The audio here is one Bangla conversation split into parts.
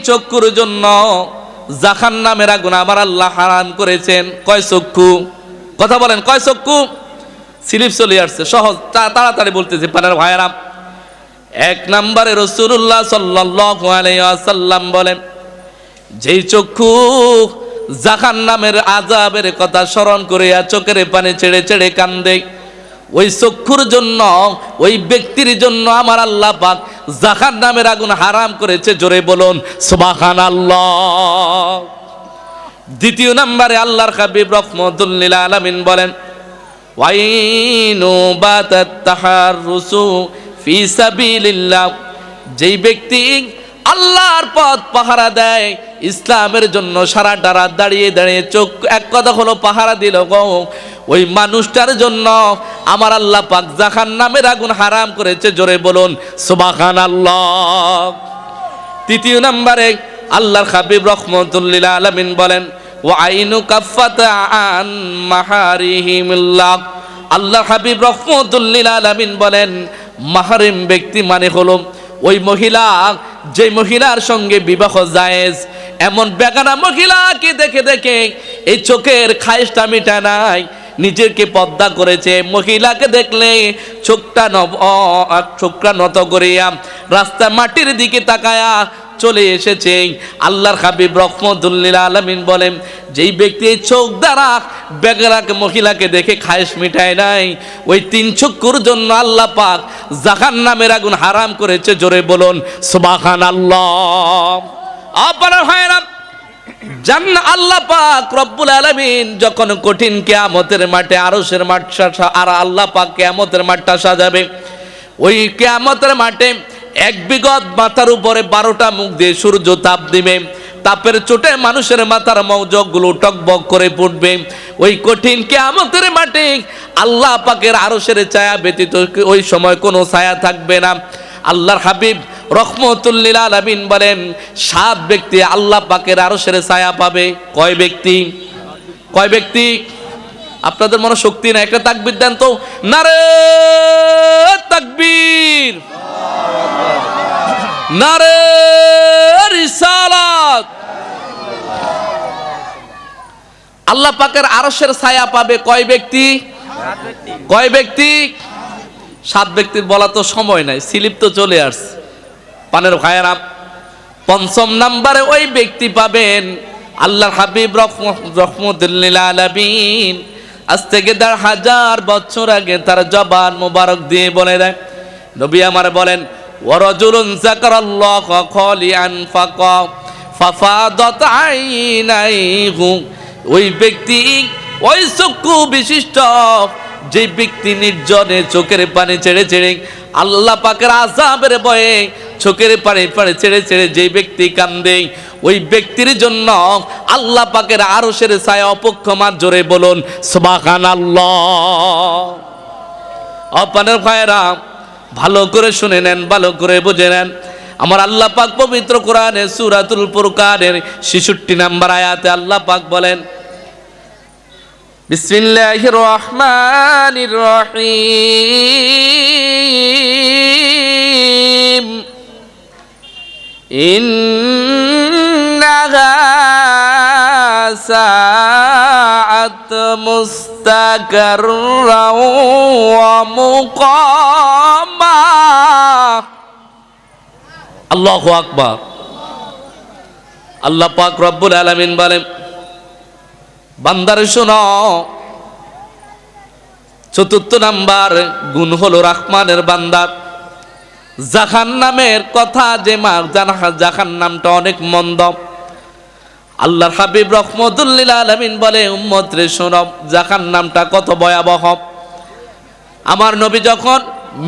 চক্ষুর জন্য জাহান্নামের আগুন আমার আল্লাহ হারাম করেছেন। কয় চক্ষু? কথা বলেন, কয় চক্ষু? স্লিপ চলে আসছে, সহজ তাড়াতাড়ি বলতেছি পানার ভাইয়েরা। এক নম্বরে রাসূলুল্লাহ সাল্লাল্লাহু আলাইহি ওয়াসাল্লাম বলেন, যেই চক্ষু জাহান্নামের আযাবের কথা স্মরণ করিয়া চোখের পানি ছেড়ে ছেড়ে কান্দে, ওই চক্ষুর জন্য, ওই ব্যক্তির জন্য আমার আল্লাহ পাক জাহান্নামের আগুন হারাম করেছে। জোরে বলুন সুবহানাল্লাহ। দ্বিতীয় নম্বরে আল্লাহর হাবিব রাহমাতুল লিল আলামিন বলেন, ওয়াইনু বাতাত তাহাররুসু ফি সাবিলিল্লাহ, যেই ব্যক্তি আল্লাহর পথ পাহারা দেয়, ইসলামের জন্য সারাটা রাত দাঁড়িয়ে দাঁড়িয়ে চোখ এক কথা হলো পাহারা দিল গো, ওই মানুষটার জন্য আমার আল্লাহ পাক জাহান্নামের আগুন হারাম করেছে। জোরে বলুন সুবহানাল্লাহ। তৃতীয় নম্বরে আল্লাহর হাবিব রাহমাতুল লিল আলামিন বলেন, ওয়া আইনু কাফাতা আন মাহারিহিমিল্লাহ, আল্লাহর হাবিব রাহমাতুল লিল আলামিন বলেন, মাহরিম ব্যক্তি মানে হলো ওই মহিলা, যে মহিলার সঙ্গে বিবাহ জায়েজ, এমন বেগানা মহিলাকে দেখে দেখে এই চোখের খায়েশটা মিটা নাই, নিজেকে পর্দা করেছে। মহিলাকে দেখলে চোখটা নত করিয়া রাস্তা মাটির দিকে তাকায়া চলে এসেছে। আল্লাহর হাবিব রাহমাতুল লিল আলামিন বলেন, যেই ব্যক্তি এই চোখ দ্বারা বেগানা মহিলাকে দেখে খায়েশ মিটায় নাই, ওই তিন চক্ষুর জন্য আল্লাহ পাক জাহান্নামের আগুন হারাম করেছে। জোরে বলুন সুবহানাল্লাহ। আপনারা ভাইরা, জান্নাত আল্লাহ পাক রব্বুল আলামিন যখন কঠিন কিয়ামতের মাঠে আরশের মাঠ আর আল্লাহ পাক কিয়ামতের মাঠটা সাজাবে, ওই কিয়ামতের মাঠে এক বিগত মাথার উপরে 12টা মুখ দিয়ে সূর্য তাপ দিবে, তাপের চোটে মানুষের মাথার মগজগুলো টকবক করে ফুটবে। ওই কঠিন কিয়ামতের মাঠে আল্লাহ পাকের আরশের ছায়া ব্যতীত ওই সময় কোনো ছায়া থাকবে না। আল্লাহর হাবিব রাহমাতুল লিল আলামিন বলেন, 7 ব্যক্তি আল্লাহ পাকের আরশের ছায়া পাবে। কয় ব্যক্তি? কয় ব্যক্তি? আপনাদের মনে শক্তি না, একটা তাকবীর দেন তো। নারে তাকবীর, নারে রিসালাত। আল্লাহ পাকের আরশের ছায়া পাবে কয় ব্যক্তি? কয় ব্যক্তি? 7 ব্যক্তির বলা তো সময় নাই, স্লিপ তো চলে আসছে পানের ভাইয়েরা। 5ম নম্বরে ওই ব্যক্তি পাবেন আল্লাহর হাবিব রাহমাতুল লিল আলামিন আজ থেকে 1000 বছর আগে তার জবান মোবারক দিয়ে বলে দেয়, নবী আমার বলেন, ওয়ারাজুলুন যাকারাল্লাহ খালিআন ফাফাদাত আইনাইহু, ওই ব্যক্তি, ওই চক্ষু বিশিষ্ট যে ব্যক্তি নির্জনে চোখের পানি ছেড়ে ছেড়ে আল্লাহ পাকের আযাবের ভয়ে চোখের পানি ছেড়ে ছেড়ে যে ব্যক্তি কান্দে, ওই ব্যক্তির জন্য আল্লাহ পাকের আরশের ছায়া অপেক্ষমান। জোরে বলুন সুবহানাল্লাহ। আপনার ভাইরা ভালো করে শুনে নেন, ভালো করে বুঝে নেন। আমার আল্লাহ পাক পবিত্র কোরআনে সূরাতুল ফুরকানের 66 নম্বর আয়াতে আল্লাহ পাক বলেন, বিসমিল্লাহির রহমানির রহিম, ইন্নাহা সাআত মুস্তাকাররা ওয়া মুকামা। আল্লাহু আকবার। আল্লাহ পাক রব্বুল আলামিন বলেন, বান্দারে শোনো, 4th নাম্বার গুণ হলো রহমানের বান্দা। জাহান্নামের কথা যে জাহান্নামটা অনেক মন্দ। আল্লাহর হাবিব রাহমাতুল লিল আলামিন বলে, উম্মত রে শোনো, জাহান্নামটা কত ভয়াবহ। আমার নবী যখন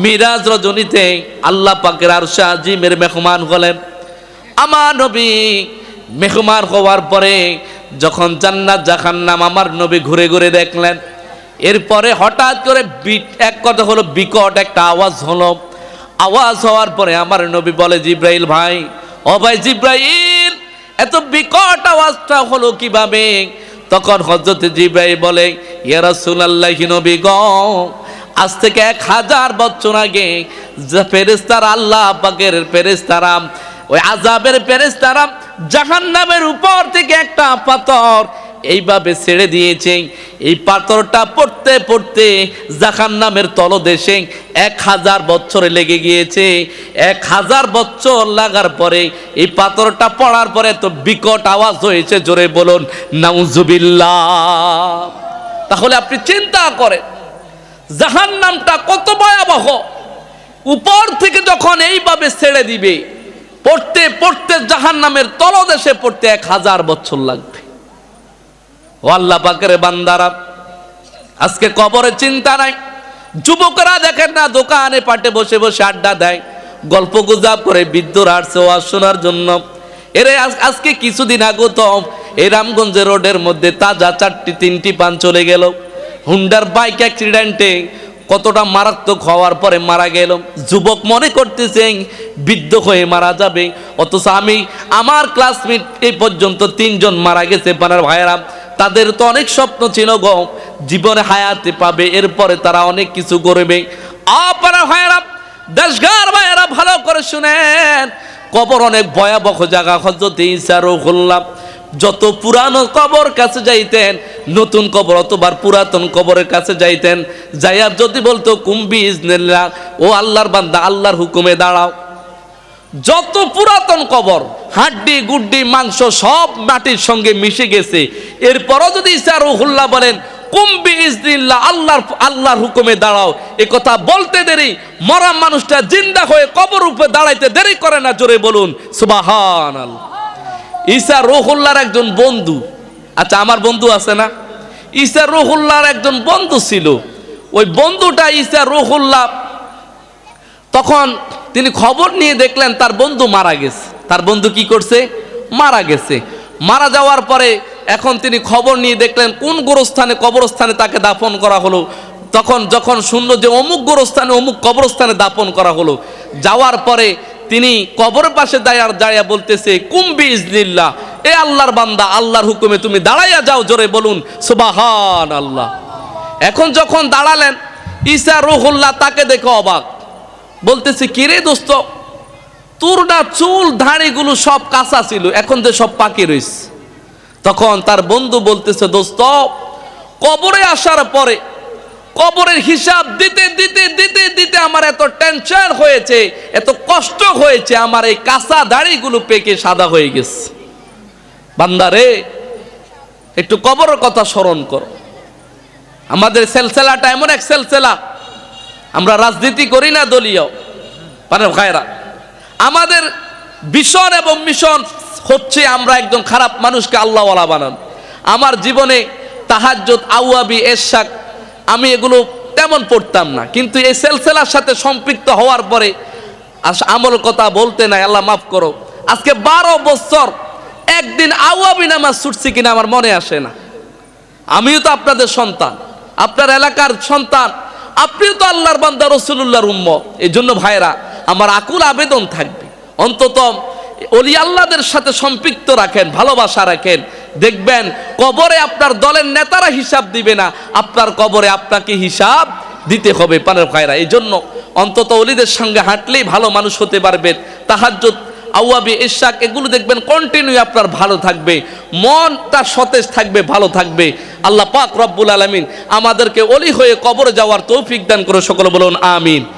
মিরাজ রজনীতে আল্লাহ পাকের আরশে আজিমের মেহমান হলেন, আমার নবী মেহমান হওয়ার পরে যখন জান্নাত জাহান্নাম আমার নবী ঘুরে ঘুরে দেখলেন, এরপরে হঠাৎ করে এক কথা হলো বিকট একটা আওয়াজ হলো। আওয়াজ হওয়ার পরে আমার নবী বলে, জিব্রাইল ভাই, ও ভাই জিব্রাইল, এত বিকট আওয়াজটা হলো কিভাবে? তখন হযরত জিব্রাইল বলে, ইয়া রাসূলুল্লাহ, নবী গো, আজ থেকে 1000 বছর আগে ফেরেশতারা, আল্লাহ পাকের ফেরেশতারা ওই আযাবের ফেরেশতারা জাহান্নামের উপর থেকে একটা পাথর এইভাবে ছেড়ে দিয়েছে। এই পাথরটা পড়তে পড়তে জাহান্নামের তলদেশে 1000 বছরে লেগে গিয়েছে। 1000 বছর লাগার পরে এই পাথরটা পড়ার পরে তো বিকট আওয়াজ হয়েছে, জোরে বলুন নাউজুবিল্লাহ। তাহলে আপনি চিন্তা করেন জাহান্নামটা কত ভয়াবহ। উপর থেকে যখন এইভাবে ছেড়ে দিবে, পড়তে পড়তে জাহান্নামের তলদেশে পড়তে 1000 বছর লাগবে। ও আল্লাহ পাকের বান্দারা, আজকে কবরের চিন্তা নাই। যুবকরা দেখেন না দোকানে পাটে বসে বসে আড্ডা দেয়, গল্প গুজব করে, বৃদ্ধরা আসছে ওয়াজ শোনার জন্য। এরে আজকে কিছুদিন আগে তো এই রামগঞ্জ রোডের মধ্যে তাজা 3টি পান চলে গেল। হুন্ডার বাইক অ্যাক্সিডেন্টে কতটা মারাত্মক হওয়ার পরে মারা গেল। যুবক মনে করতেছেন বৃদ্ধ হয়ে মারা যাবে, অথচ আমার ক্লাসমেট এই পর্যন্ত 3 জন মারা গেছে। পানার ভাইয়েরা, তাদের তো অনেক স্বপ্ন ছিল গো, জীবনে হায়াতে পাবে, এরপরে তারা অনেক কিছু করবে। আপনার ভাইয়েরা, দেশগার ভাইয়েরা, ভালো করে শুনেন, কবর অনেক ভয়াবহ জায়গা। হযরত ঈসা রূহুল্লাহ যত পুরানো কবর কাছে যাইতেন, নতুন কবর অথবা পুরাতন কবরের কাছে যাইতেন, যাইয়া যদি বলতো কুম্বি ইজনিল্লাহ, ও আল্লাহর বান্দা আল্লাহর হুকুমে দাঁড়াও, যত পুরাতন কবর হাড্ডি গুড্ডি মাংস সব মাটির সঙ্গে মিশে গেছে, এরপরও যদি ঈসা রূহুল্লাহ বলেন কুম্বি ইজনিল্লাহ, আল্লাহর হুকুমে দাঁড়াও, এ কথা বলতে দেরি, মরা মানুষটা জিন্দা হয়ে কবর উপরে দাঁড়াইতে দেরি করে না, জোরে বলুন সুবহানাল্লাহ। ঈসা রূহুল্লাহর একজন বন্ধু, আচ্ছা আমার বন্ধু আছে না, ঈসা রূহুল্লাহর একজন বন্ধু ছিল। ওই বন্ধুটা ঈসা রূহুল্লাহ, তখন তিনি খবর নিয়ে দেখলেন তার বন্ধু মারা গেছে। তার বন্ধু কি করছে? মারা গেছে। মারা যাওয়ার পরে এখন তিনি খবর নিয়ে দেখলেন কোন গোরস্থানে, কবরস্থানে তাকে দাফন করা হলো। তখন যখন শুনলো যে অমুক গোরস্থানে, অমুক কবরস্থানে দাফন করা হলো, যাওয়ার পরে তিনি কবরের পাশে দাঁড়াইয়া বলতেছে কুম্বি ইজনিল্লাহ, এ আল্লাহর বান্দা আল্লাহর হুকুমে তুমি দাঁড়াইয়া যাও, জোরে বলুন সুবহানাল্লাহ। এখন যখন দাঁড়ালেন, ঈসা রূহুল্লাহ তাকে দেখে অবাক, বলতেছে কিরে দোস্ত, তোর না চুল দাড়িগুলো সব কাঁচা ছিল, এখন যে সব পাকে রয়েছে। তখন তার বন্ধু বলতেছে দোস্ত, কবরে আসার পরে কবরের হিসাব দিতে দিতে দিতে দিতে আমার এত টেনশন হয়েছে, এত কষ্ট হয়েছে, আমার এই কাঁচা দাড়িগুলো পেকে সাদা হয়ে গেছে। বান্দারে, একটু কবরের কথা স্মরণ কর। আমাদের সেলসেলাটা এমন এক সেলসেলা, আমরা রাজনীতি করি না দলীয়, মানে ভাইরা, আমাদের ভিশন এবং মিশন হচ্ছে আমরা একজন খারাপ মানুষকে আল্লাহওয়ালা বানান। আমার জীবনে তাহাজ্জুদ, আওয়াবি, এরশাক আমি এগুলো তেমন পড়তাম না, কিন্তু এই সেলসেলার সাথে সম্পৃক্ত হওয়ার পরে আমল কথা বলতে নাই, আল্লাহ মাফ করো, আজকে 12 বছর একদিন আওয়াবি নামাজ ছুটছি কিনা আমার মনে আসে না। আমিও তো আপনাদের সন্তান, আপনার এলাকার সন্তান, আপনিও তো আল্লাহর বান্দা, রাসূলুল্লাহর উম্মত। এই জন্য ভাইরা, আমার আকুল আবেদন থাকবে, অন্তত ওলি আল্লাহদের সাথে সম্পৃক্ত রাখেন, ভালোবাসা রাখেন, দেখবেন কবরে আপনার দলের নেতারা হিসাব দিবে না, আপনার কবরে আপনাকে হিসাব দিতে হবে। পানের ভাইরা, এই জন্য অন্তত ওলিদের সঙ্গে হাঁটলেই ভালো মানুষ হতে পারবেন। তাহাজ্জুদ, আওয়াবি, ইশাক এগুলো দেখবেন কন্টিনিউ আপনার ভালো থাকবে, মনটা সতেজ থাকবে, ভালো থাকবে। আল্লাহ পাক রব্বুল আলামিন আমাদেরকে ওলি হয়ে কবরে যাওয়ার তৌফিক দান করে, সকলে বলুন আমিন।